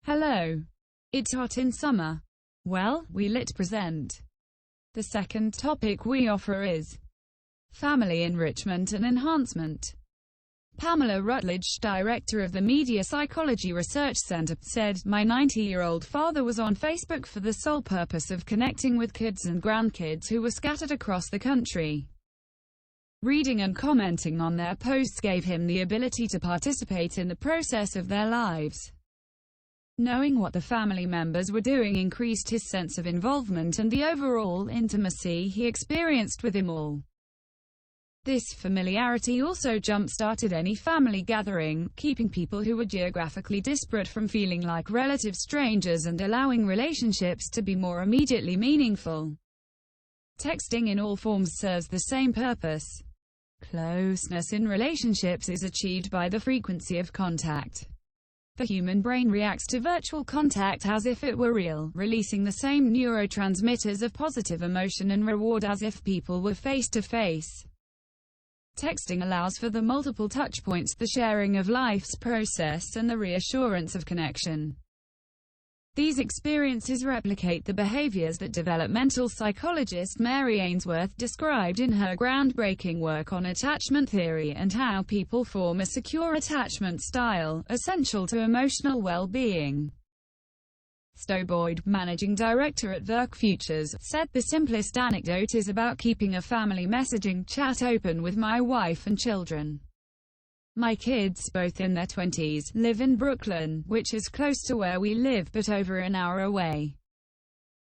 Hello. It's hot in summer. Well, we lit present. The second topic we offer is family enrichment and enhancement. Pamela Rutledge, director of the Media Psychology Research Center, said, "My 90-year-old father was on Facebook for the sole purpose of connecting with kids and grandkids who were scattered across the country. Reading and commenting on their posts gave him the ability to participate in the process of their lives. Knowing what the family members were doing increased his sense of involvement and the overall intimacy he experienced with them all. This familiarity also jump-started any family gathering, keeping people who were geographically disparate from feeling like relative strangers and allowing relationships to be more immediately meaningful. Texting in all forms serves the same purpose. Closeness in relationships is achieved by the frequency of contact. The human brain reacts to virtual contact as if it were real, releasing the same neurotransmitters of positive emotion and reward as if people were face-to-face. Texting allows for the multiple touchpoints, the sharing of life's process, and the reassurance of connection. These experiences replicate the behaviors that developmental psychologist Mary Ainsworth described in her groundbreaking work on attachment theory and how people form a secure attachment style, essential to emotional well-being. Sto Boyd, managing director at Work Futures, said, "The simplest anecdote is about keeping a family messaging chat open with my wife and children. My kids, both in their 20s, live in Brooklyn, which is close to where we live but over an hour away.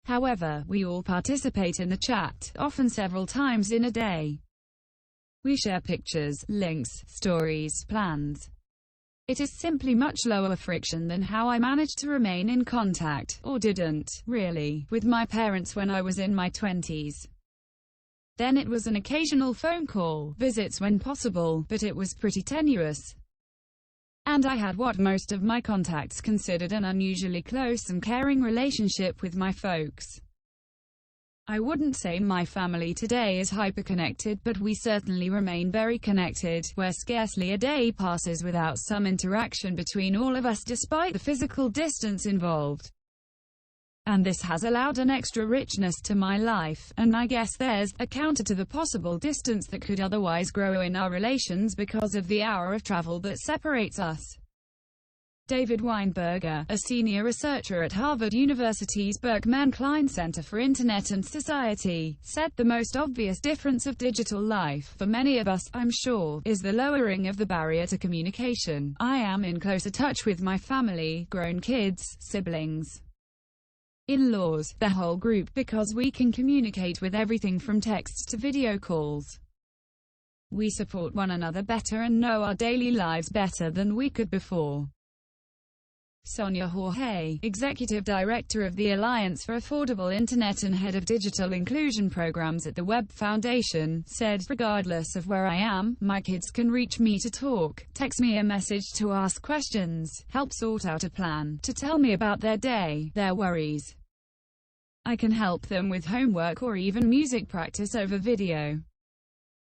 However, we all participate in the chat, often several times in a day. We share pictures, links, stories, plans. It is simply much lower friction than how I managed to remain in contact, or didn't, really, with my parents when I was in my 20s. Then it was an occasional phone call, visits when possible, but it was pretty tenuous. And I had what most of my contacts considered an unusually close and caring relationship with my folks. I wouldn't say my family today is hyperconnected, but we certainly remain very connected, where scarcely a day passes without some interaction between all of us despite the physical distance involved. And this has allowed an extra richness to my life, and I guess there's a counter to the possible distance that could otherwise grow in our relations because of the hour of travel that separates us." David Weinberger, a senior researcher at Harvard University's Berkman-Klein Center for Internet and Society, said, "The most obvious difference of digital life, for many of us, I'm sure, is the lowering of the barrier to communication. I am in closer touch with my family, grown kids, siblings, in-laws, the whole group, because we can communicate with everything from texts to video calls. We support one another better and know our daily lives better than we could before." Sonia Jorge, executive director of the Alliance for Affordable Internet and head of digital inclusion programs at the Web Foundation, said, "Regardless of where I am, my kids can reach me to talk, text me a message to ask questions, help sort out a plan, to tell me about their day, their worries. I can help them with homework or even music practice over video.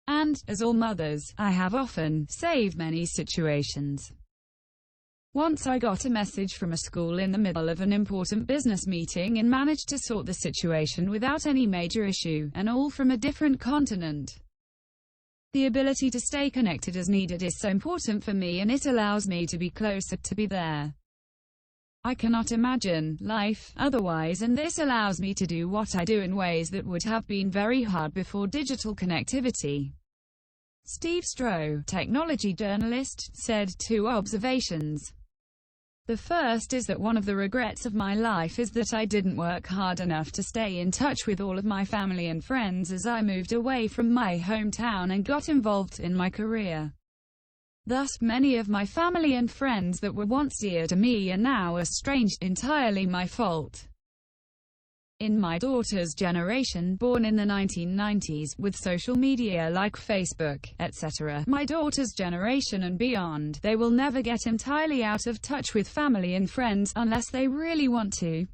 And, as all mothers, I have often saved many situations. Once I got a message from a school in the middle of an important business meeting and managed to sort the situation without any major issue, and all from a different continent. The ability to stay connected as needed is so important for me, and it allows me to be closer, to be there. I cannot imagine life otherwise, and this allows me to do what I do in ways that would have been very hard before digital connectivity." Steve Stroh, technology journalist, said, "Two observations. The first is that one of the regrets of my life is that I didn't work hard enough to stay in touch with all of my family and friends as I moved away from my hometown and got involved in my career. Thus, many of my family and friends that were once dear to me are now estranged, entirely my fault. In my daughter's generation, born in the 1990s, with social media like Facebook, etc., my daughter's generation and beyond, they will never get entirely out of touch with family and friends, unless they really want to.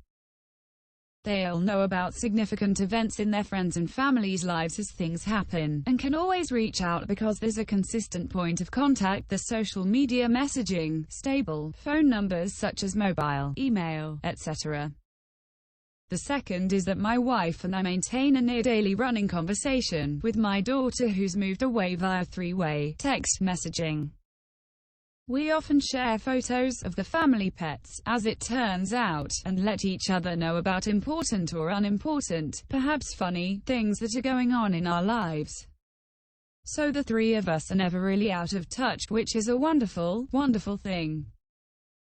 They'll know about significant events in their friends' and family's lives as things happen, and can always reach out because there's a consistent point of contact. The social media messaging, stable phone numbers such as mobile, email, etc. The second is that my wife and I maintain a near daily running conversation with my daughter who's moved away via three-way text messaging. We often share photos of the family pets, as it turns out, and let each other know about important or unimportant, perhaps funny, things that are going on in our lives. So the three of us are never really out of touch, which is a wonderful, wonderful thing.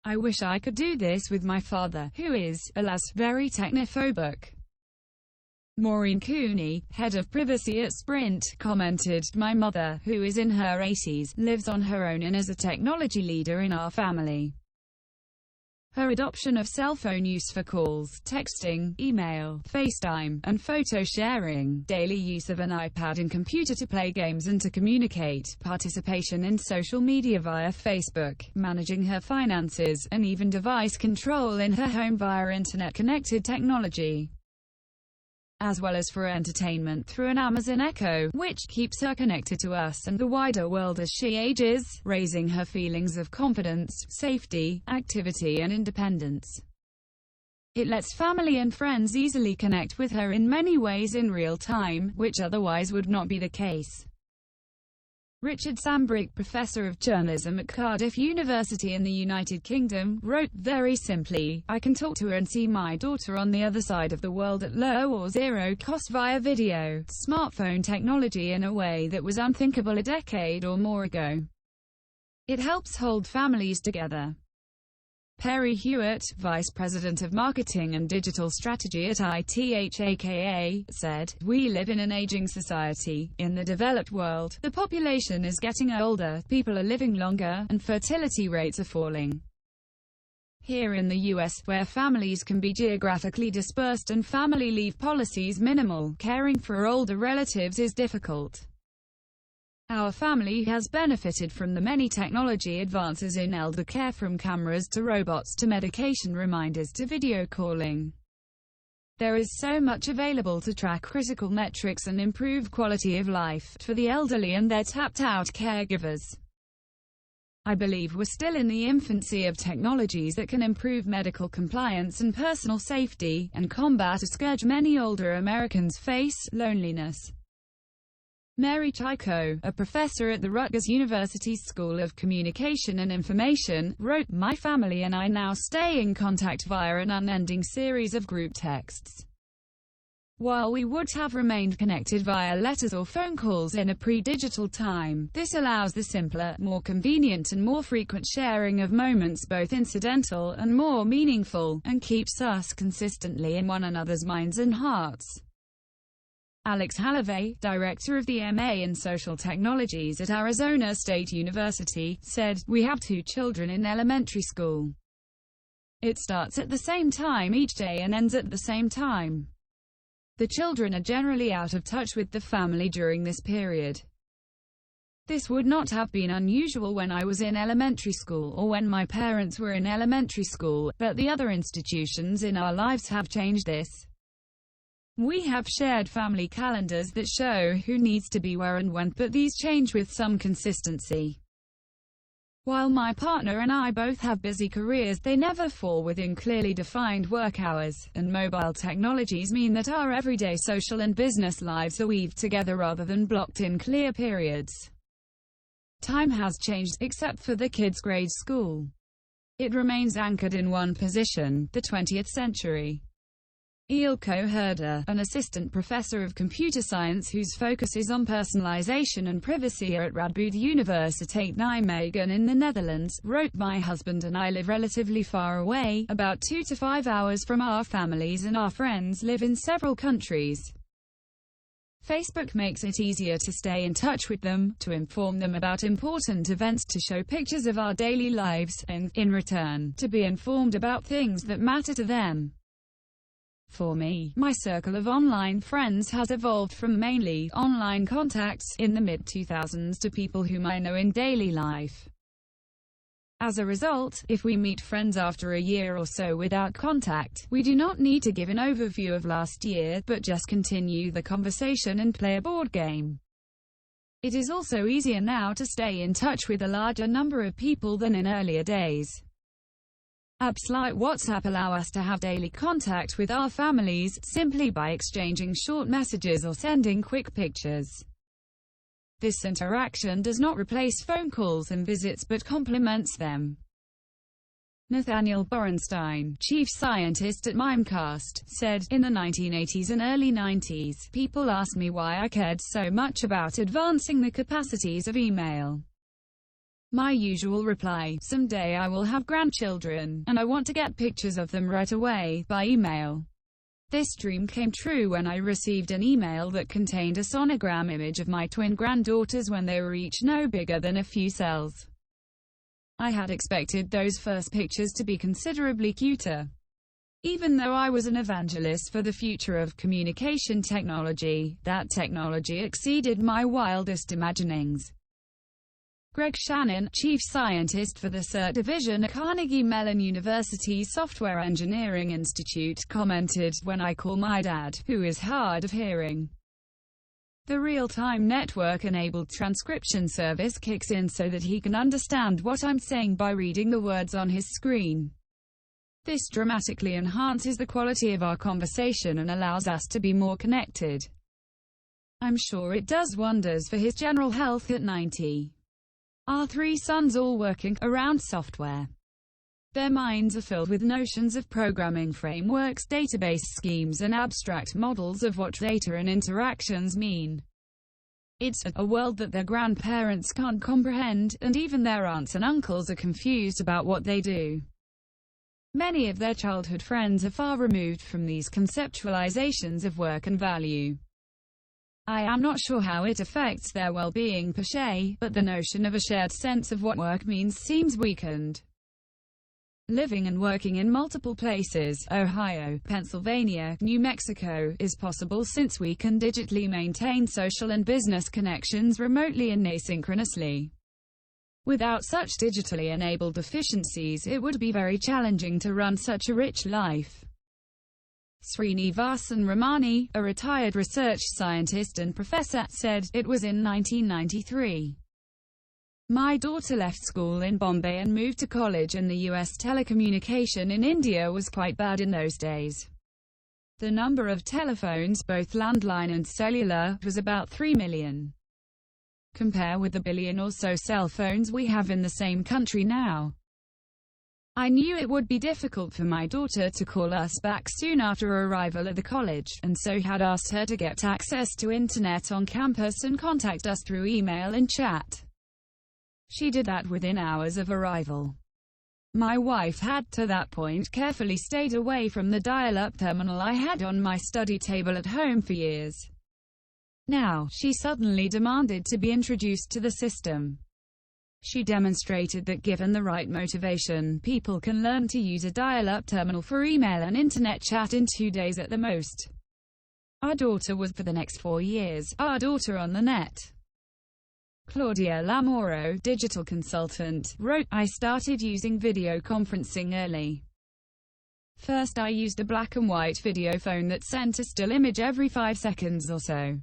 I wish I could do this with my father, who is, alas, very technophobic. Maureen Cooney, head of privacy at Sprint, commented, "My mother, who is in her 80s, lives on her own and is a technology leader in our family. Her adoption of cell phone use for calls, texting, email, FaceTime, and photo sharing, daily use of an iPad and computer to play games and to communicate, participation in social media via Facebook, managing her finances, and even device control in her home via internet-connected technology, as well as for entertainment through an Amazon Echo, which keeps her connected to us and the wider world as she ages, raising her feelings of confidence, safety, activity and independence. It lets family and friends easily connect with her in many ways in real time, which otherwise would not be the case." Richard Sambrick, professor of journalism at Cardiff University in the United Kingdom, wrote, "Very simply, I can talk to her and see my daughter on the other side of the world at low or zero cost via video, smartphone technology in a way that was unthinkable a decade or more ago. It helps hold families together." Perry Hewitt, Vice President of Marketing and Digital Strategy at ITHAKA, said, "We live in an aging society. In the developed world, the population is getting older, people are living longer, and fertility rates are falling. Here in the US, where families can be geographically dispersed and family leave policies minimal, caring for older relatives is difficult. Our family has benefited from the many technology advances in elder care, from cameras to robots to medication reminders to video calling. There is so much available to track critical metrics and improve quality of life for the elderly and their tapped-out caregivers. I believe we're still in the infancy of technologies that can improve medical compliance and personal safety, and combat a scourge many older Americans face, loneliness." Mary Chico, a professor at the Rutgers University School of Communication and Information, wrote, "My family and I now stay in contact via an unending series of group texts. While we would have remained connected via letters or phone calls in a pre-digital time, this allows the simpler, more convenient and more frequent sharing of moments, both incidental and more meaningful, and keeps us consistently in one another's minds and hearts." Alex Halavey, director of the MA in Social Technologies at Arizona State University, said, "We have 2 children in elementary school. It starts at the same time each day and ends at the same time. The children are generally out of touch with the family during this period. This would not have been unusual when I was in elementary school or when my parents were in elementary school, but the other institutions in our lives have changed this. We have shared family calendars that show who needs to be where and when, but these change with some consistency. While my partner and I both have busy careers, they never fall within clearly defined work hours, and mobile technologies mean that our everyday social and business lives are weaved together rather than blocked in clear periods. Time has changed, except for the kids' grade school. It remains anchored in one position, the 20th century." Eelco Herder, an assistant professor of computer science whose focus is on personalization and privacy at Radboud Universiteit Nijmegen in the Netherlands, wrote, "My husband and I live relatively far away, about 2 to 5 hours from our families, and our friends live in several countries. Facebook makes it easier to stay in touch with them, to inform them about important events, to show pictures of our daily lives, and, in return, to be informed about things that matter to them. For me, my circle of online friends has evolved from mainly online contacts in the mid-2000s to people whom I know in daily life. As a result, if we meet friends after a year or so without contact, we do not need to give an overview of last year, but just continue the conversation and play a board game. It is also easier now to stay in touch with a larger number of people than in earlier days. Apps like WhatsApp allow us to have daily contact with our families, simply by exchanging short messages or sending quick pictures. This interaction does not replace phone calls and visits but complements them. Nathaniel Borenstein, chief scientist at Mimecast, said, "In the 1980s and early 90s, people asked me why I cared so much about advancing the capacities of email. My usual reply, someday I will have grandchildren, and I want to get pictures of them right away, by email. This dream came true when I received an email that contained a sonogram image of my twin granddaughters when they were each no bigger than a few cells. I had expected those first pictures to be considerably cuter. Even though I was an evangelist for the future of communication technology, that technology exceeded my wildest imaginings." Greg Shannon, chief scientist for the CERT division at Carnegie Mellon University's Software Engineering Institute, commented, "When I call my dad, who is hard of hearing, the real-time network-enabled transcription service kicks in so that he can understand what I'm saying by reading the words on his screen. This dramatically enhances the quality of our conversation and allows us to be more connected. I'm sure it does wonders for his general health at 90. Our three sons all working around software. Their minds are filled with notions of programming frameworks, database schemes, and abstract models of what data and interactions mean. It's a world that their grandparents can't comprehend, and even their aunts and uncles are confused about what they do. Many of their childhood friends are far removed from these conceptualizations of work and value. I am not sure how it affects their well-being per se, but the notion of a shared sense of what work means seems weakened. Living and working in multiple places, Ohio, Pennsylvania, New Mexico, is possible since we can digitally maintain social and business connections remotely and asynchronously. Without such digitally enabled efficiencies, it would be very challenging to run such a rich life." Srinivasan Ramani, a retired research scientist and professor, said, "It was in 1993. My daughter left school in Bombay and moved to college, and the US telecommunication in India was quite bad in those days. The number of telephones, both landline and cellular, was about 3 million. Compare with the billion or so cell phones we have in the same country now. I knew it would be difficult for my daughter to call us back soon after arrival at the college, and so had asked her to get access to internet on campus and contact us through email and chat. She did that within hours of arrival. My wife had, to that point, carefully stayed away from the dial-up terminal I had on my study table at home for years. Now, she suddenly demanded to be introduced to the system. She demonstrated that given the right motivation, people can learn to use a dial-up terminal for email and internet chat in 2 days at the most. Our daughter was, for the next 4 years, our daughter on the net." Claudia Lamoro, digital consultant, wrote, "I started using video conferencing early. First I used a black and white video phone that sent a still image every 5 seconds or so.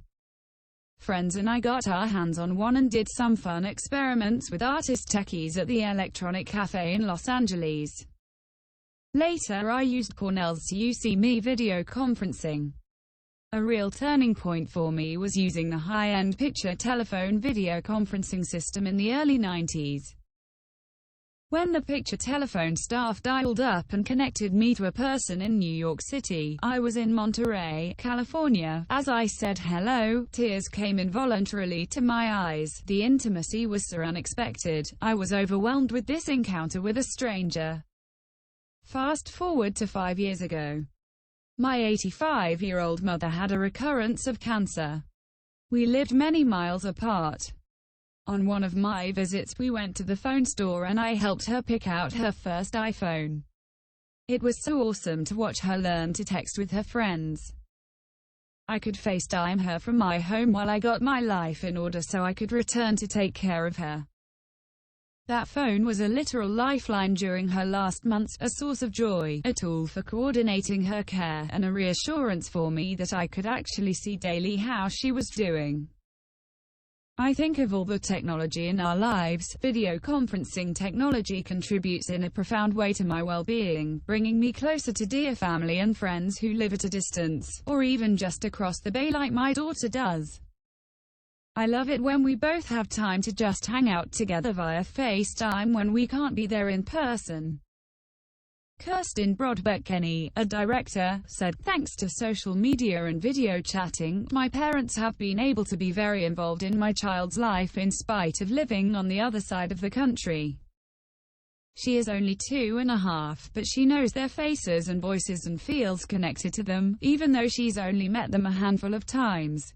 Friends and I got our hands on one and did some fun experiments with artist techies at the Electronic Cafe in Los Angeles. Later I used Cornell's UC-Me video conferencing. A real turning point for me was using the high-end picture telephone video conferencing system in the early 90s. When the picture telephone staff dialed up and connected me to a person in New York City, I was in Monterey, California. As I said hello, tears came involuntarily to my eyes. The intimacy was so unexpected. I was overwhelmed with this encounter with a stranger." Fast forward to 5 years ago. My 85-year-old mother had a recurrence of cancer. We lived many miles apart. On one of my visits, we went to the phone store and I helped her pick out her first iPhone. It was so awesome to watch her learn to text with her friends. I could FaceTime her from my home while I got my life in order so I could return to take care of her. That phone was a literal lifeline during her last months, a source of joy, a tool for coordinating her care, and a reassurance for me that I could actually see daily how she was doing. I think of all the technology in our lives, video conferencing technology contributes in a profound way to my well-being, bringing me closer to dear family and friends who live at a distance, or even just across the bay like my daughter does. I love it when we both have time to just hang out together via FaceTime when we can't be there in person. Kirsten Brodbeck-Kenny, a director, said, "Thanks to social media and video chatting, my parents have been able to be very involved in my child's life in spite of living on the other side of the country. She is only 2.5, but she knows their faces and voices and feels connected to them, even though she's only met them a handful of times.